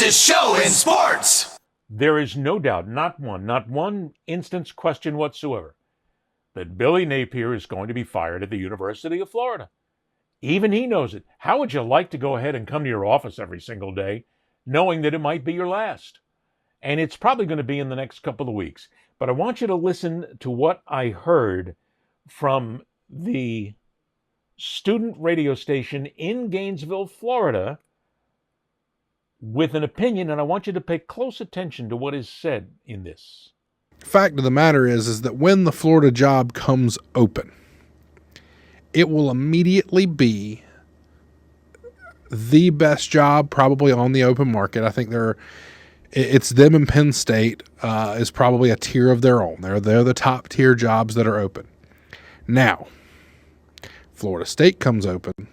fastest show in sports. There is no doubt, not one instance question whatsoever, that Billy Napier is going to be fired at the University of Florida. Even he knows it. How would you like to go ahead and come to your office every single day knowing that it might be your last? And it's probably going to be in the next couple of weeks. But I want you to listen to what I heard from the student radio station in Gainesville, Florida, with an opinion, and I want you to pay close attention to what is said in this. Fact of the matter is that when the Florida job comes open, it will immediately be the best job probably on the open market. I think it's them and Penn State is probably a tier of their own. They're the top tier jobs that are open. Now, Florida State comes open.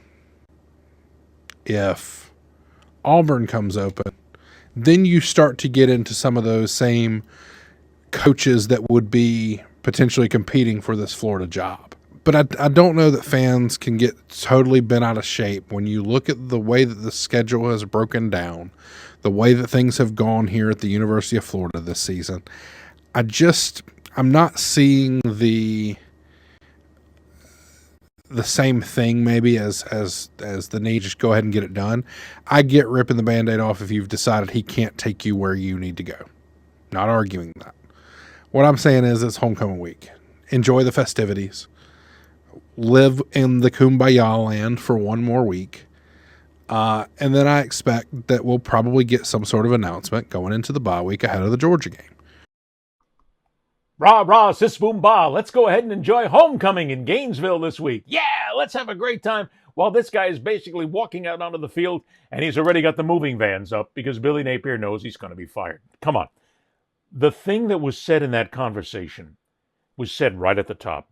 If Auburn comes open, then you start to get into some of those same coaches that would be potentially competing for this Florida job. But I don't know that fans can get totally bent out of shape when you look at the way that the schedule has broken down, the way that things have gone here at the University of Florida this season. I'm not seeing the same thing maybe as the need to just go ahead and get it done. I get ripping the Band-Aid off if you've decided he can't take you where you need to go. Not arguing that. What I'm saying is it's homecoming week. Enjoy the festivities. Live in the Kumbaya land for one more week. And then I expect that we'll probably get some sort of announcement going into the bye week ahead of the Georgia game. Rah, rah, sis, boom, bah. Let's go ahead and enjoy homecoming in Gainesville this week. Yeah, let's have a great time while this guy is basically walking out onto the field and he's already got the moving vans up because Billy Napier knows he's going to be fired. Come on. The thing that was said in that conversation was said right at the top.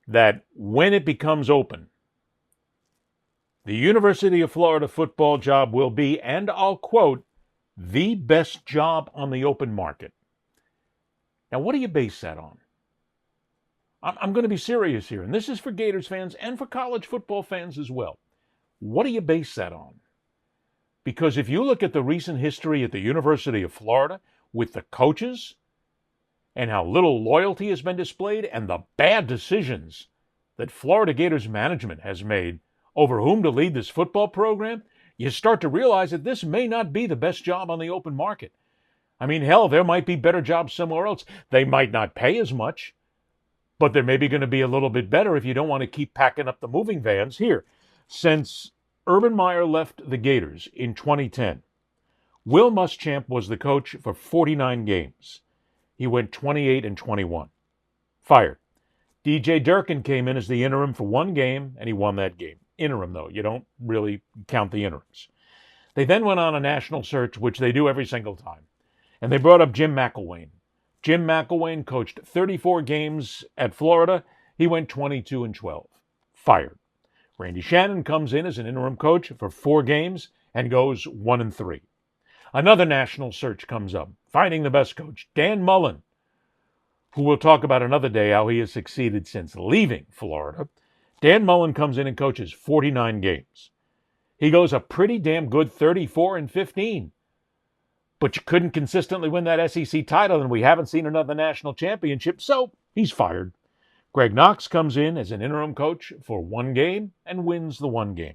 That when it becomes open, the University of Florida football job will be, and I'll quote, the best job on the open market. Now, what do you base that on? I'm going to be serious here, and this is for Gators fans and for college football fans as well. What do you base that on? Because if you look at the recent history at the University of Florida with the coaches and how little loyalty has been displayed and the bad decisions that Florida Gators management has made over whom to lead this football program, you start to realize that this may not be the best job on the open market. I mean, hell, there might be better jobs somewhere else. They might not pay as much, but they're maybe going to be a little bit better if you don't want to keep packing up the moving vans. Here, since Urban Meyer left the Gators in 2010, Will Muschamp was the coach for 49 games. He went 28-21. Fired. DJ Durkin came in as the interim for one game, and he won that game. Interim, though. You don't really count the interims. They then went on a national search, which they do every single time. And they brought up Jim McElwain. Jim McElwain coached 34 games at Florida. He went 22-12. Fired. Randy Shannon comes in as an interim coach for 4 games and goes 1-3. Another national search comes up, finding the best coach, Dan Mullen, who we'll talk about another day how he has succeeded since leaving Florida. Dan Mullen comes in and coaches 49 games. He goes a pretty damn good 34-15. But you couldn't consistently win that SEC title, and we haven't seen another national championship, so he's fired. Greg Knox comes in as an interim coach for 1 game and wins the 1 game.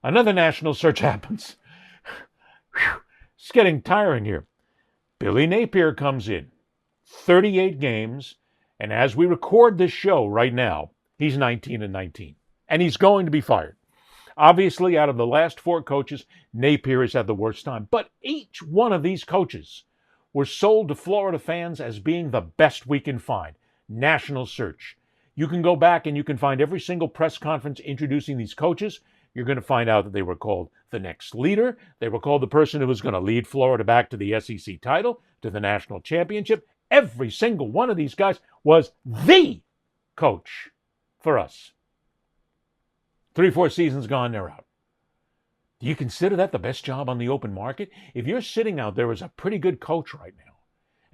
Another national search happens. It's getting tiring here. Billy Napier comes in, 38 games, and as we record this show right now, he's 19-19, and he's going to be fired. Obviously, out of the last 4 coaches, Napier has had the worst time. But each one of these coaches were sold to Florida fans as being the best we can find. National search. You can go back and you can find every single press conference introducing these coaches. You're going to find out that they were called the next leader. They were called the person who was going to lead Florida back to the SEC title, to the national championship. Every single one of these guys was the coach for us. 3-4 seasons gone, they're out. Do you consider that the best job on the open market? If you're sitting out there as a pretty good coach right now,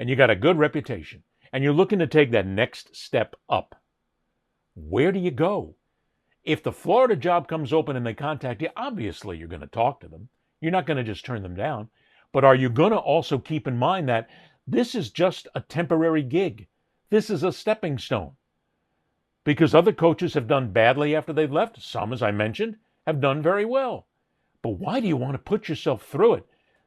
and you got a good reputation, and you're looking to take that next step up, where do you go? If the Florida job comes open and they contact you, obviously you're going to talk to them. You're not going to just turn them down. But are you going to also keep in mind that this is just a temporary gig? This is a stepping stone. Because other coaches have done badly after they've left. Some, as I mentioned, have done very well. But why do you want to put yourself through it?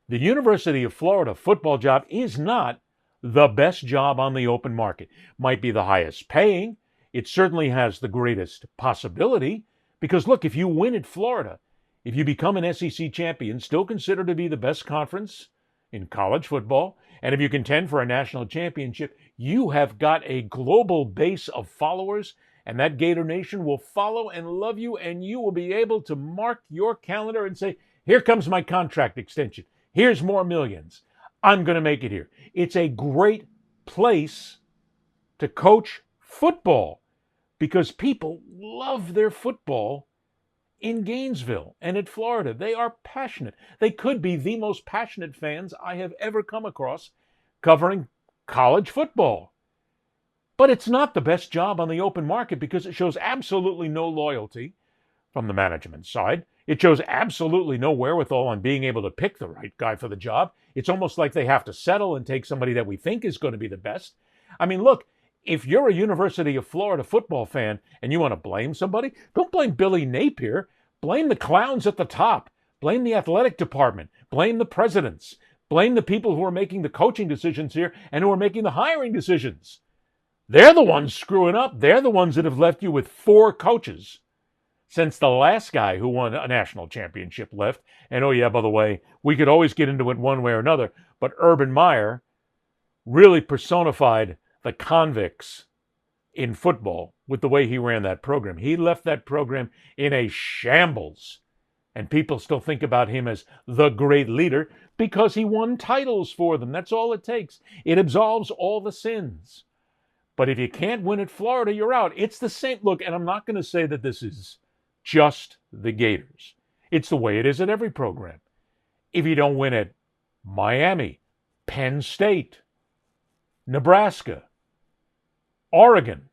The University of Florida football job is not the best job on the open market. Might be the highest paying. It certainly has the greatest possibility. Because look, if you win at Florida, if you become an SEC champion, still considered to be the best conference in college football, and if you contend for a national championship, you have got a global base of followers, and that Gator Nation will follow and love you, and you will be able to mark your calendar and say, here comes my contract extension. Here's more millions. I'm going to make it here. It's a great place to coach football because people love their football in Gainesville and at Florida. They are passionate. They could be the most passionate fans I have ever come across covering college football. But it's not the best job on the open market because it shows absolutely no loyalty from the management side. It shows absolutely no wherewithal on being able to pick the right guy for the job. It's almost like they have to settle and take somebody that we think is going to be the best. I mean, look, if you're a University of Florida football fan and you want to blame somebody, don't blame Billy Napier. Blame the clowns at the top. Blame the athletic department. Blame the presidents. Blame the people who are making the coaching decisions here and who are making the hiring decisions. They're the ones screwing up. They're the ones that have left you with 4 coaches since the last guy who won a national championship left. And oh yeah, by the way, we could always get into it one way or another, but Urban Meyer really personified the convicts in football with the way he ran that program. He left that program in a shambles. And people still think about him as the great leader because he won titles for them. That's all it takes. It absolves all the sins. But if you can't win at Florida, you're out. It's the same. Look, and I'm not going to say that this is just the Gators. It's the way it is at every program. If you don't win at Miami, Penn State, Nebraska, Oregon,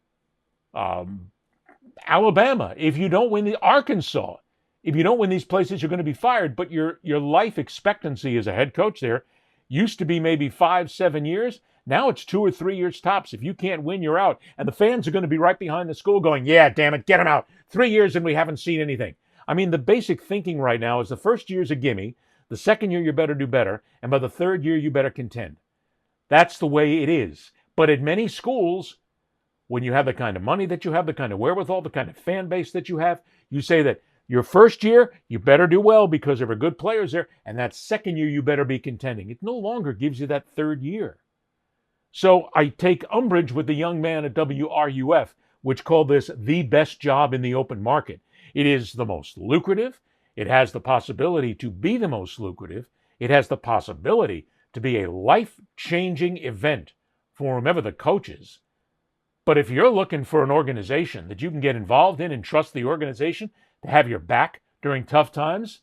Alabama, if you don't win the Arkansas, if you don't win these places, you're going to be fired. But your life expectancy as a head coach there used to be maybe 5-7 years. Now it's 2 or 3 years tops. If you can't win, you're out. And the fans are going to be right behind the school going, yeah, damn it, get him out. 3 years and we haven't seen anything. I mean, the basic thinking right now is the first year's a gimme. The second year, you better do better. And by the third year, you better contend. That's the way it is. But at many schools, when you have the kind of money that you have, the kind of wherewithal, the kind of fan base that you have, you say that your first year, you better do well because there are good players there. And that second year, you better be contending. It no longer gives you that third year. So I take umbrage with the young man at WRUF, which called this the best job in the open market. It is the most lucrative. It has the possibility to be the most lucrative. It has the possibility to be a life-changing event for whomever the coach is. But if you're looking for an organization that you can get involved in and trust the organization to have your back during tough times,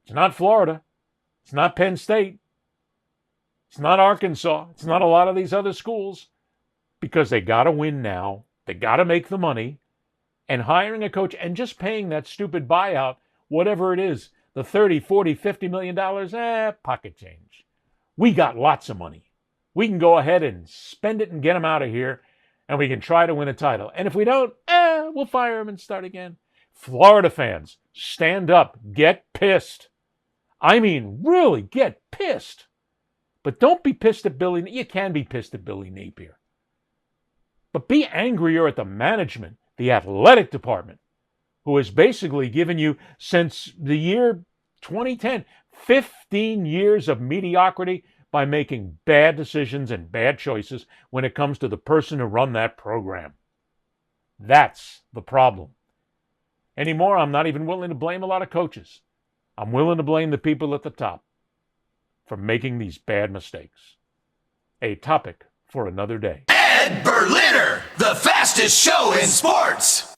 it's not Florida. It's not Penn State. It's not Arkansas. It's not a lot of these other schools because they got to win now. They got to make the money. And hiring a coach and just paying that stupid buyout, whatever it is, the $30, $40, $50 million, pocket change. We got lots of money. We can go ahead and spend it and get them out of here, and we can try to win a title. And if we don't, we'll fire them and start again. Florida fans, stand up. Get pissed. I mean, really get pissed. But don't be pissed at Billy. You can be pissed at Billy Napier. But be angrier at the management, the athletic department, who has basically given you, since the year 2010, 15 years of mediocrity by making bad decisions and bad choices when it comes to the person who run that program. That's the problem. Anymore, I'm not even willing to blame a lot of coaches. I'm willing to blame the people at the top for making these bad mistakes. A topic for another day. Ed Berliner, the fastest show in sports.